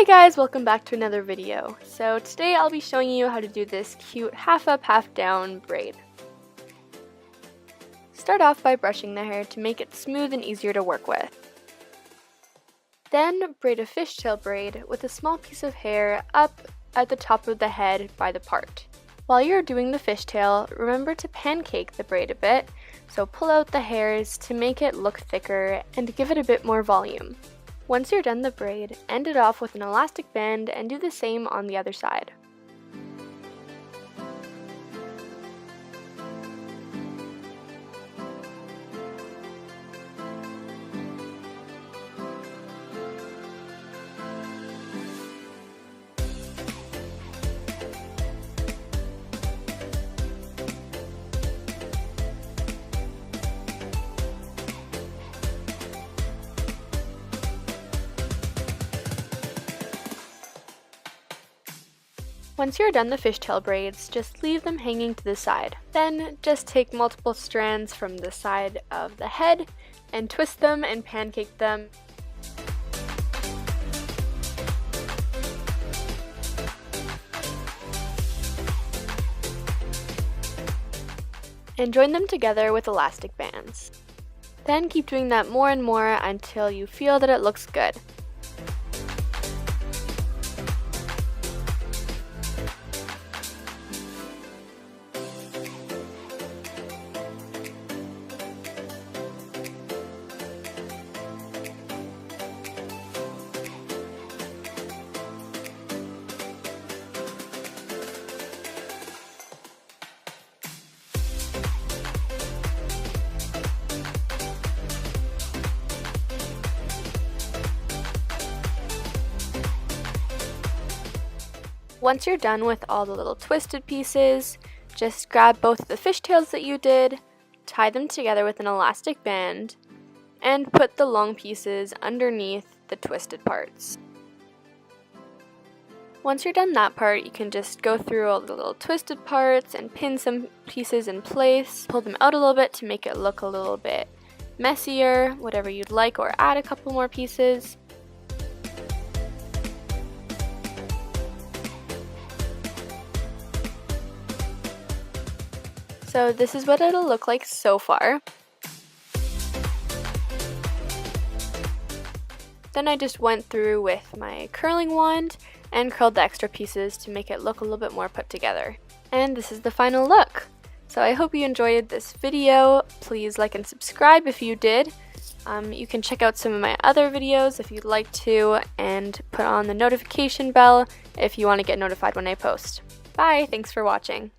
Hey guys, welcome back to another video. So today I'll be showing you how to do this cute half up, half down braid. Start off by brushing the hair to make it smooth and easier to work with. Then braid a fishtail braid with a small piece of hair up at the top of the head by the part. While you're doing the fishtail, remember to pancake the braid a bit, so pull out the hairs to make it look thicker and give it a bit more volume. Once you're done the braid, end it off with an elastic band and do the same on the other side. Once you're done the fishtail braids, just leave them hanging to the side. Then just take multiple strands from the side of the head and twist them and pancake them. And join them together with elastic bands. Then keep doing that more and more until you feel that it looks good. Once you're done with all the little twisted pieces, just grab both of the fishtails that you did, tie them together with an elastic band, and put the long pieces underneath the twisted parts. Once you're done that part, you can just go through all the little twisted parts and pin some pieces in place, pull them out a little bit to make it look a little bit messier, whatever you'd like, or add a couple more pieces. So this is what it'll look like so far. Then I just went through with my curling wand and curled the extra pieces to make it look a little bit more put together. And this is the final look. So I hope you enjoyed this video. Please like and subscribe if you did. You can check out some of my other videos if you'd like to, and put on the notification bell if you want to get notified when I post. Bye, thanks for watching.